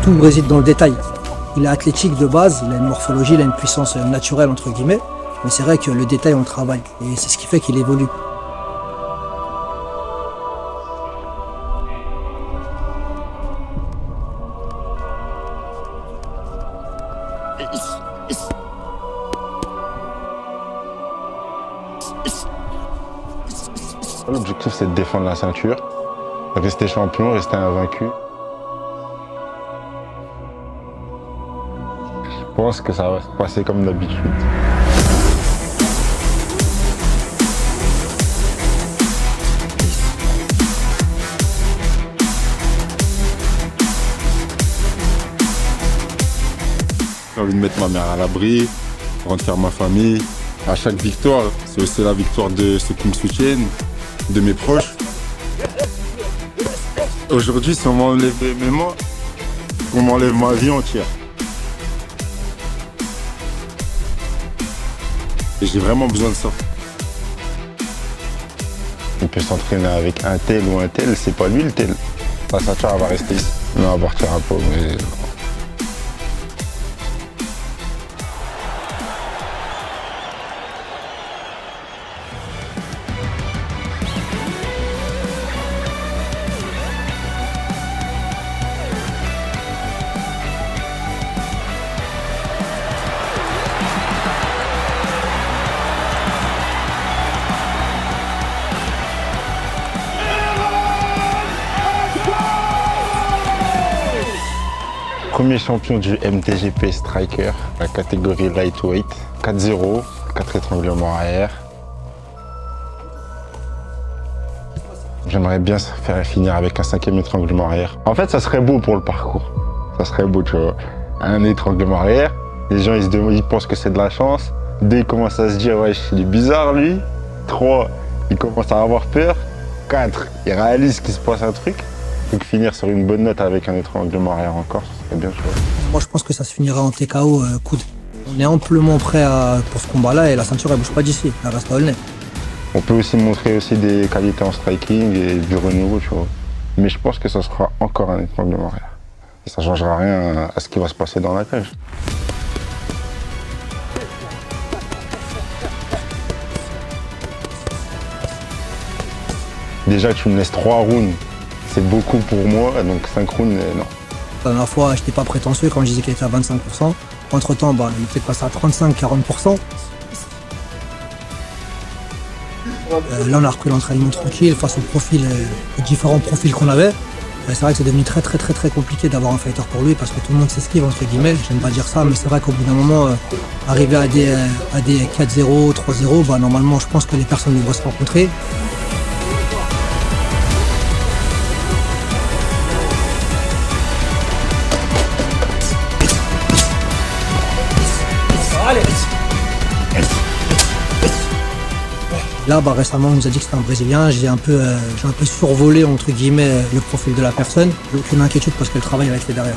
Tout réside dans le détail. Il est athlétique de base, il a une morphologie, il a une puissance naturelle entre guillemets, mais c'est vrai que le détail on le travaille et c'est ce qui fait qu'il évolue. L'objectif, c'est de défendre la ceinture, rester champion, rester invaincu. Je pense que ça va se passer comme d'habitude. J'ai envie de mettre ma mère à l'abri, rendre fier ma famille. À chaque victoire, c'est aussi la victoire de ceux qui me soutiennent, de mes proches. Aujourd'hui, si on m'enlève mes mains, on m'enlève ma vie entière. Et j'ai vraiment besoin de ça. On peut s'entraîner avec un tel ou un tel, c'est pas lui le tel. La ceinture, elle va rester ici. Non, elle va partir un peu, mais... Premier champion du MTGP Striker, la catégorie Lightweight. 4-0, 4 étranglements arrière. J'aimerais bien finir avec un 5e étranglement arrière. En fait, ça serait beau pour le parcours. Ça serait beau, tu vois. Un étranglement arrière, les gens ils pensent que c'est de la chance. 2, ils commencent à se dire, ouais, il est bizarre lui. 3, ils commencent à avoir peur. 4, ils réalisent qu'il se passe un truc. Donc finir sur une bonne note avec un étranglement arrière encore, ce serait bien chouette. Moi je pense que ça se finira en TKO coude. On est amplement prêt pour ce combat-là et la ceinture elle bouge pas d'ici, elle reste à Aulnay. On peut aussi montrer aussi des qualités en striking et du renouveau, tu vois. Mais je pense que ça sera encore un étranglement arrière. Et ça changera rien à ce qui va se passer dans la cage. Déjà tu me laisses 3 rounds. C'est beaucoup pour moi, donc 5 rounds, non. La dernière fois, je n'étais pas prétentieux quand je disais qu'il était à 25%. Entre-temps, il était passé à 35-40%. Là, on a repris l'entraînement tranquille face aux différents profils qu'on avait. C'est vrai que c'est devenu très compliqué d'avoir un fighter pour lui parce que tout le monde s'esquive, entre guillemets. J'aime pas dire ça, mais c'est vrai qu'au bout d'un moment, arriver à des 4-0, 3-0, normalement, je pense que les personnes devraient se rencontrer. Là, récemment, on nous a dit que c'était un Brésilien. J'ai un peu survolé, entre guillemets, le profil de la personne. J'ai aucune inquiétude parce que le travail va être fait derrière.